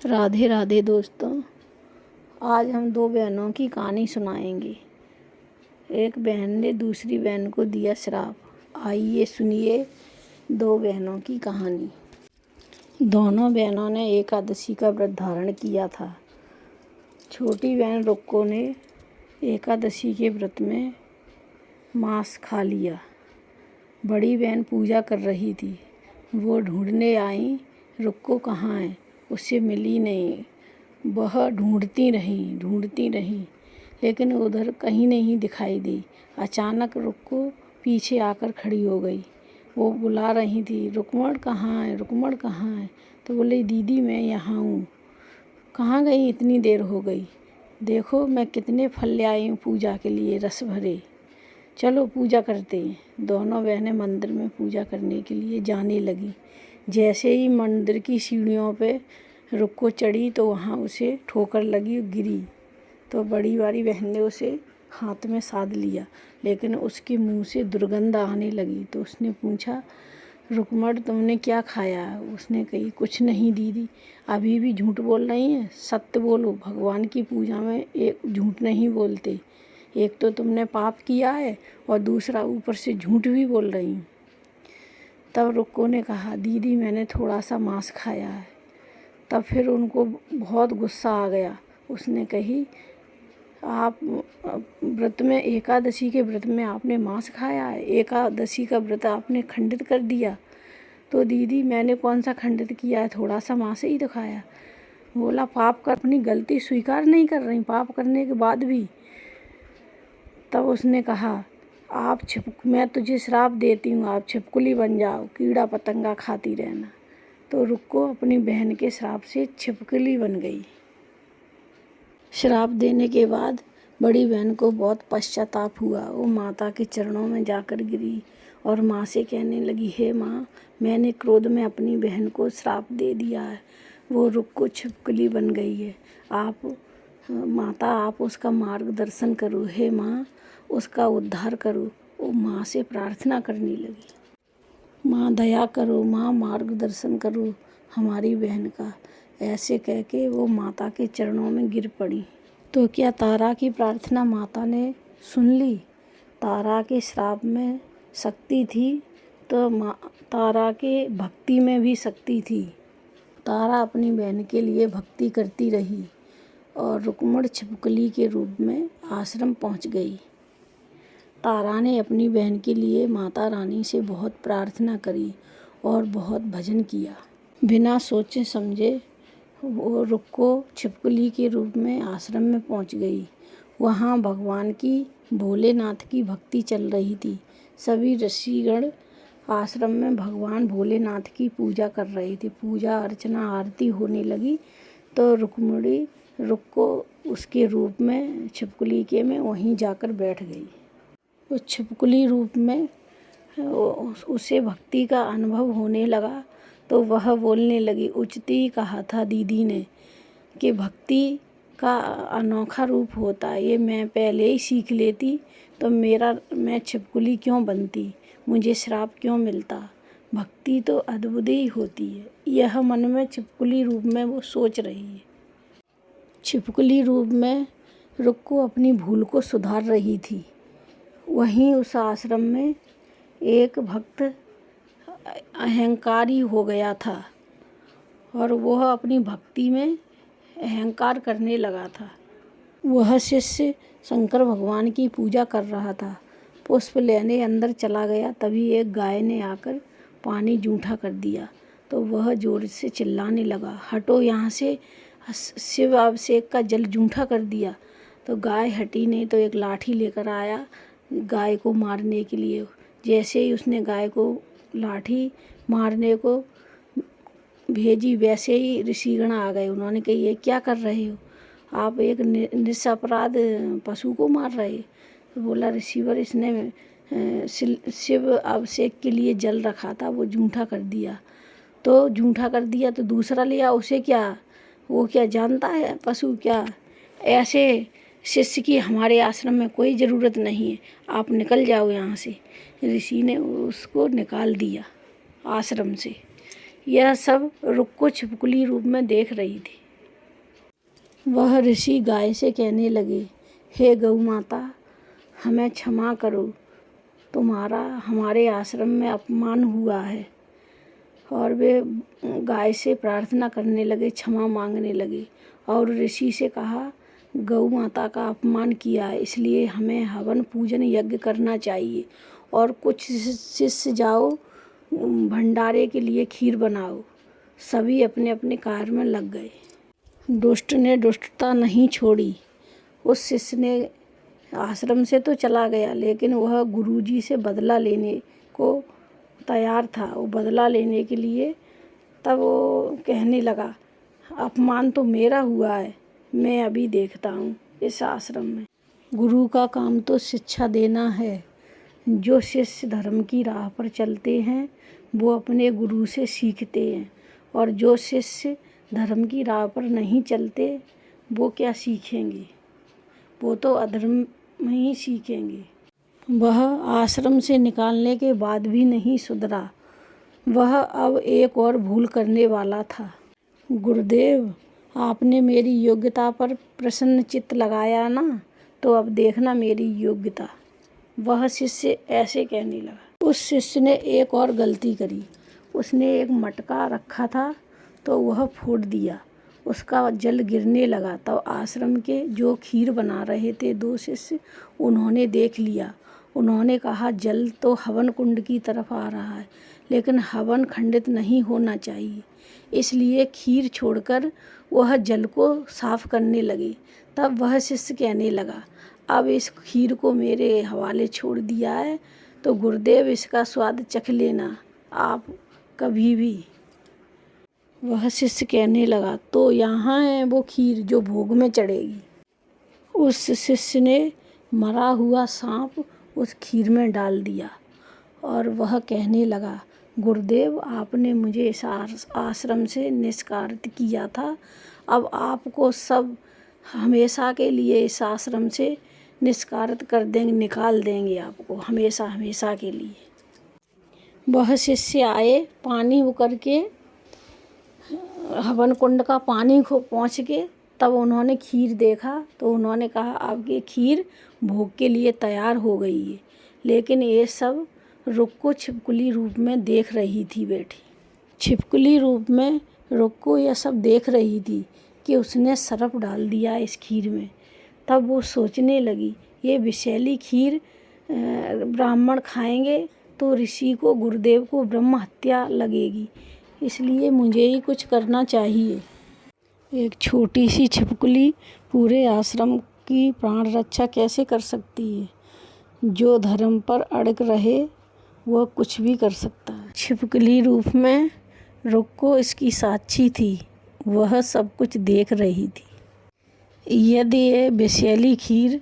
राधे राधे दोस्तों। आज हम दो बहनों की कहानी सुनाएंगे। एक बहन ने दूसरी बहन को दिया श्राप। आइए सुनिए दो बहनों की कहानी। दोनों बहनों ने एकादशी का व्रत धारण किया था। छोटी बहन रुक्को ने एकादशी के व्रत में मांस खा लिया। बड़ी बहन पूजा कर रही थी। वो ढूंढने आई, रुक्को कहाँ है, उससे मिली नहीं। वह ढूंढती रही लेकिन उधर कहीं नहीं दिखाई दी। अचानक रुक्को पीछे आकर खड़ी हो गई। वो बुला रही थी, रुक्मण कहाँ है, रुक्मण कहाँ है। तो बोले, दीदी मैं यहाँ हूँ। कहाँ गई, इतनी देर हो गई। देखो मैं कितने फल ले आई हूँ पूजा के लिए, रस भरे। चलो पूजा करते हैं। दोनों बहनें मंदिर में पूजा करने के लिए जाने लगी। जैसे ही मंदिर की सीढ़ियों पे रुक्को चढ़ी तो वहाँ उसे ठोकर लगी, गिरी। तो बड़ी वाली बहन ने उसे हाथ में साध लिया, लेकिन उसके मुंह से दुर्गंध आने लगी। तो उसने पूछा, रुक्मण तुमने क्या खाया? उसने कही, कुछ नहीं दीदी। अभी भी झूठ बोल रही हैं, सत्य बोलो। भगवान की पूजा में एक झूठ नहीं बोलते। एक तो तुमने पाप किया है और दूसरा ऊपर से झूठ भी बोल रही हूँ। तब रुक्को ने कहा, दीदी मैंने थोड़ा सा मांस खाया है। तब फिर उनको बहुत गुस्सा आ गया। उसने कही, आप व्रत में, एकादशी के व्रत में आपने मांस खाया है, एकादशी का व्रत आपने खंडित कर दिया। तो दीदी मैंने कौन सा खंडित किया है, थोड़ा सा मांस ही तो खाया। बोला, पाप कर, अपनी गलती स्वीकार नहीं कर रही, पाप करने के बाद भी। तब उसने कहा, मैं तुझे श्राप देती हूँ, आप छिपकली बन जाओ, कीड़ा पतंगा खाती रहना। तो रुक्को अपनी बहन के श्राप से छिपकली बन गई। श्राप देने के बाद बड़ी बहन को बहुत पश्चाताप हुआ। वो माता के चरणों में जाकर गिरी और माँ से कहने लगी, हे माँ, मैंने क्रोध में अपनी बहन को श्राप दे दिया है। वो रुक्को छिपकली बन गई है। माता आप उसका मार्गदर्शन करो, हे माँ उसका उद्धार करो। वो माँ से प्रार्थना करने लगी, माँ दया करो, माँ मार्गदर्शन करो हमारी बहन का। ऐसे कह के वो माता के चरणों में गिर पड़ी। तो क्या तारा की प्रार्थना माता ने सुन ली? तारा के श्राप में शक्ति थी तो तारा के भक्ति में भी शक्ति थी। तारा अपनी बहन के लिए भक्ति करती रही और रुक्मण छिपकली के रूप में आश्रम पहुंच गई। तारा ने अपनी बहन के लिए माता रानी से बहुत प्रार्थना करी और बहुत भजन किया। बिना सोचे समझे वो रुक्को छिपकली के रूप में आश्रम में पहुंच गई। वहाँ भगवान की, भोलेनाथ की भक्ति चल रही थी। सभी ऋषिगण आश्रम में भगवान भोलेनाथ की पूजा कर रहे थे। पूजा अर्चना आरती होने लगी तो रुक्को उसके रूप में, छिपकली के में वहीं जाकर बैठ गई। उस छिपकली रूप में उसे भक्ति का अनुभव होने लगा तो वह बोलने लगी, उचित कहा था दीदी ने कि भक्ति का अनोखा रूप होता है। ये मैं पहले ही सीख लेती तो मैं छिपकली क्यों बनती, मुझे श्राप क्यों मिलता। भक्ति तो अद्भुत ही होती है। यह मन में छिपकली रूप में वो सोच रही है। छिपकली रूप में रुक्को अपनी भूल को सुधार रही थी। वहीं उस आश्रम में एक भक्त अहंकारी हो गया था और वह अपनी भक्ति में अहंकार करने लगा था। वह शिष्य शंकर भगवान की पूजा कर रहा था। पुष्प लेने अंदर चला गया, तभी एक गाय ने आकर पानी जूठा कर दिया। तो वह जोर से चिल्लाने लगा, हटो यहाँ से, शिव अभिषेक का जल जूठा कर दिया। तो गाय हटी नहीं तो एक लाठी लेकर आया गाय को मारने के लिए। जैसे ही उसने गाय को लाठी मारने को भेजी, वैसे ही ऋषिगण आ गए। उन्होंने कहा, ये क्या कर रहे हो, आप एक निरपराध पशु को मार रहे। तो बोला, ऋषिवर इसने शिव अभिषेक के लिए जल रखा था, वो जूठा कर दिया। तो जूठा कर दिया तो दूसरा लिया, उसे क्या, वो क्या जानता है पशु क्या। ऐसे शिष्य की हमारे आश्रम में कोई ज़रूरत नहीं है, आप निकल जाओ यहाँ से। ऋषि ने उसको निकाल दिया आश्रम से। यह सब रुक्को छिपकली रूप में देख रही थी। वह ऋषि गाय से कहने लगे, हे गौ माता, हमें क्षमा करो, तुम्हारा हमारे आश्रम में अपमान हुआ है। और वे गाय से प्रार्थना करने लगे, क्षमा मांगने लगे और ऋषि से कहा, गौ माता का अपमान किया है, इसलिए हमें हवन पूजन यज्ञ करना चाहिए और कुछ शिष्य जाओ भंडारे के लिए खीर बनाओ। सभी अपने अपने कार्य में लग गए। दुष्ट ने दुष्टता नहीं छोड़ी। उस शिष्य ने आश्रम से तो चला गया, लेकिन वह गुरुजी से बदला लेने को तैयार था। वो बदला लेने के लिए तब वो कहने लगा, अपमान तो मेरा हुआ है, मैं अभी देखता हूँ इस आश्रम में। गुरु का काम तो शिक्षा देना है। जो शिष्य धर्म की राह पर चलते हैं वो अपने गुरु से सीखते हैं, और जो शिष्य धर्म की राह पर नहीं चलते वो क्या सीखेंगे, वो तो अधर्म में ही सीखेंगे। वह आश्रम से निकालने के बाद भी नहीं सुधरा। वह अब एक और भूल करने वाला था। गुरुदेव, आपने मेरी योग्यता पर प्रसन्न चित्त लगाया ना, तो अब देखना मेरी योग्यता। वह शिष्य ऐसे कहने लगा। उस शिष्य ने एक और गलती करी। उसने एक मटका रखा था तो वह फोड़ दिया, उसका जल गिरने लगा। तब आश्रम के जो खीर बना रहे थे 2 शिष्य, उन्होंने देख लिया। उन्होंने कहा, जल तो हवन कुंड की तरफ आ रहा है, लेकिन हवन खंडित नहीं होना चाहिए। इसलिए खीर छोड़कर वह जल को साफ करने लगे। तब वह शिष्य कहने लगा, अब इस खीर को मेरे हवाले छोड़ दिया है तो गुरुदेव इसका स्वाद चख लेना आप कभी भी। वह शिष्य कहने लगा, तो यहाँ है वो खीर जो भोग में चढ़ेगी। उस शिष्य ने मरा हुआ सांप उस खीर में डाल दिया और वह कहने लगा, गुरुदेव, आपने मुझे इस आश्रम से निष्कासित किया था, अब आपको सब हमेशा के लिए इस आश्रम से निष्कासित कर देंगे, निकाल देंगे आपको हमेशा हमेशा के लिए। वह शिष्य आए, पानी उकर के हवन कुंड का पानी को पहुँच के तब उन्होंने खीर देखा तो उन्होंने कहा, आपकी खीर भोग के लिए तैयार हो गई है। लेकिन ये सब रुक्को छिपकली रूप में देख रही थी बैठी। छिपकली रूप में रुक्को यह सब देख रही थी कि उसने सरफ डाल दिया इस खीर में। तब वो सोचने लगी, ये विषैली खीर ब्राह्मण खाएंगे तो ऋषि को, गुरुदेव को ब्रह्म हत्या लगेगी, इसलिए मुझे ही कुछ करना चाहिए। एक छोटी सी छिपकली पूरे आश्रम की प्राण रक्षा कैसे कर सकती है? जो धर्म पर अड़ग रहे वह कुछ भी कर सकता है। छिपकली रूप में रुक्को इसकी साक्षी थी, वह सब कुछ देख रही थी। यदि ये विषैली खीर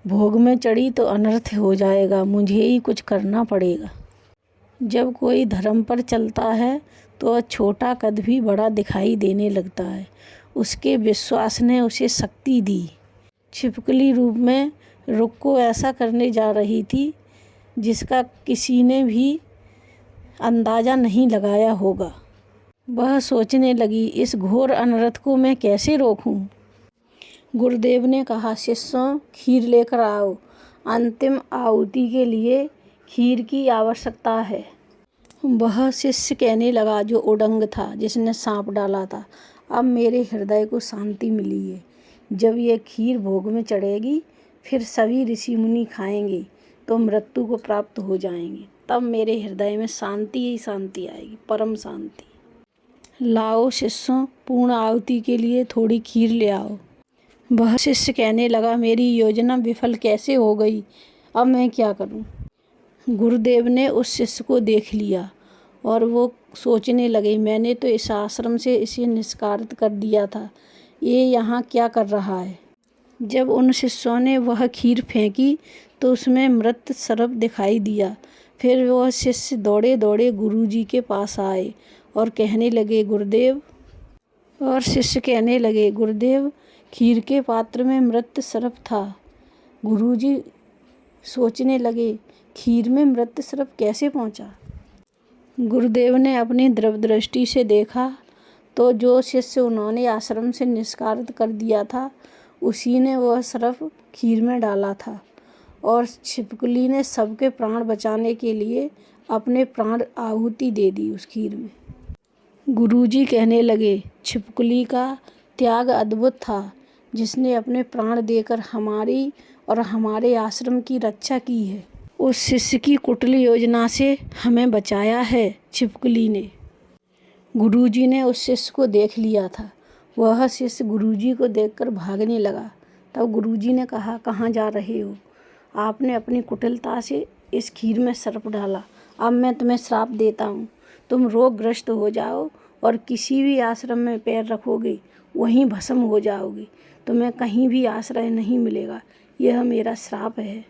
भोग में चढ़ी तो अनर्थ हो जाएगा, मुझे ही कुछ करना पड़ेगा। जब कोई धर्म पर चलता है तो छोटा कद भी बड़ा दिखाई देने लगता है। उसके विश्वास ने उसे शक्ति दी। छिपकली रूप में रुक्को ऐसा करने जा रही थी जिसका किसी ने भी अंदाज़ा नहीं लगाया होगा। वह सोचने लगी, इस घोर अनर्थ को मैं कैसे रोकूं? गुरुदेव ने कहा, शिष्यों, खीर लेकर आओ, अंतिम आहुति के लिए खीर की आवश्यकता है। वह शिष्य कहने लगा जो उडंग था, जिसने सांप डाला था, अब मेरे हृदय को शांति मिली है। जब ये खीर भोग में चढ़ेगी फिर सभी ऋषि मुनि खाएंगे तो मृत्यु को प्राप्त हो जाएंगे, तब मेरे हृदय में शांति ही शांति आएगी, परम शांति। लाओ शिष्यों, पूर्ण आहुति के लिए थोड़ी खीर ले आओ। वह शिष्य कहने लगा, मेरी योजना विफल कैसे हो गई, अब मैं क्या करूं? गुरुदेव ने उस शिष्य को देख लिया और वो सोचने लगे, मैंने तो इस आश्रम से इसे निष्कासित कर दिया था, ये यहाँ क्या कर रहा है? जब उन शिष्यों ने वह खीर फेंकी तो उसमें मृत सर्प दिखाई दिया। फिर वह शिष्य दौड़े दौड़े गुरुजी के पास आए और कहने लगे, गुरुदेव। और शिष्य कहने लगे, गुरुदेव, खीर के पात्र में मृत सर्प था। गुरुजी सोचने लगे, खीर में मृत सर्प कैसे पहुंचा? गुरुदेव ने अपनी द्रव दृष्टि से देखा तो जो शिष्य उन्होंने आश्रम से निष्कासित कर दिया था, उसी ने वह सर्प खीर में डाला था और छिपकली ने सबके प्राण बचाने के लिए अपने प्राण आहुति दे दी उस खीर में। गुरुजी कहने लगे, छिपकली का त्याग अद्भुत था, जिसने अपने प्राण देकर हमारी और हमारे आश्रम की रक्षा की है। उस शिष्य की कुटिल योजना से हमें बचाया है छिपकली ने। गुरुजी ने उस शिष्य को देख लिया था। वह शिष्य गुरुजी को देखकर भागने लगा। तब गुरुजी ने कहा, कहाँ जा रहे हो? आपने अपनी कुटिलता से इस खीर में सर्प डाला। अब मैं तुम्हें श्राप देता हूँ। तुम रोगग्रस्त हो जाओ और किसी भी आश्रम में पैर रखोगे वहीं भस्म हो जाओगे। तुम्हें कहीं भी आश्रय नहीं मिलेगा। यह मेरा श्राप है।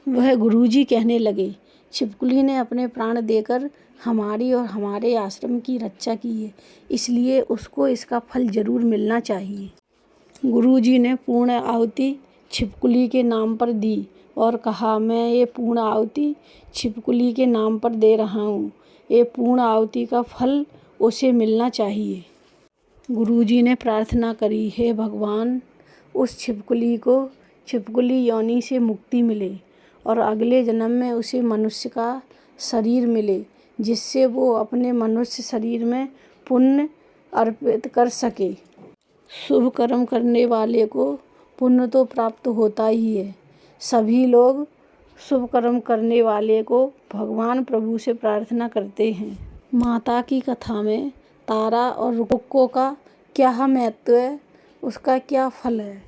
वह गुरुजी कहने लगे, छिपकली ने अपने प्राण देकर हमारी और हमारे आश्रम की रक्षा की है, इसलिए उसको इसका फल जरूर मिलना चाहिए। गुरुजी ने पूर्ण आहुति छिपकली के नाम पर दी और कहा, मैं ये पूर्ण आहुति छिपकली के नाम पर दे रहा हूँ। ये पूर्ण आहुति का फल उसे मिलना चाहिए। गुरुजी ने प्रार्थना करी, हे भगवान, उस छिपकली को छिपकली योनि से मुक्ति मिले और अगले जन्म में उसे मनुष्य का शरीर मिले, जिससे वो अपने मनुष्य शरीर में पुण्य अर्पित कर सके। शुभ कर्म करने वाले को पुण्य तो प्राप्त होता ही है। सभी लोग शुभ कर्म करने वाले को भगवान प्रभु से प्रार्थना करते हैं। माता की कथा में तारा और रुक्को का क्या महत्व है, उसका क्या फल है?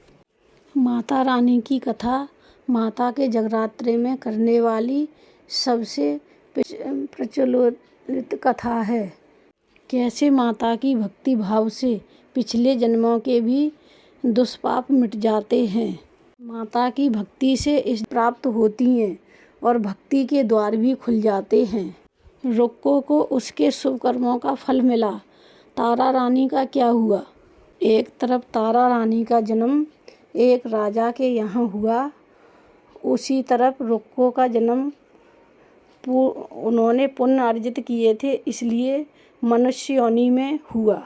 माता रानी की कथा माता के जगरात्रे में करने वाली सबसे प्रचलित कथा है। कैसे माता की भक्ति भाव से पिछले जन्मों के भी दुष्पाप मिट जाते हैं। माता की भक्ति से इस प्राप्त होती हैं और भक्ति के द्वार भी खुल जाते हैं। रुक्को को उसके शुभ कर्मों का फल मिला। तारा रानी का क्या हुआ? एक तरफ तारा रानी का जन्म एक राजा के यहाँ हुआ, उसी तरफ रुक्को का जन्म उन्होंने पुण्य अर्जित किए थे, इसलिए मनुष्य योनि में हुआ।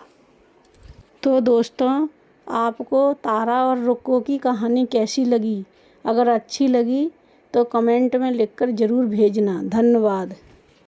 तो दोस्तों, आपको तारा और रुक्को की कहानी कैसी लगी? अगर अच्छी लगी तो कमेंट में लिखकर ज़रूर भेजना। धन्यवाद।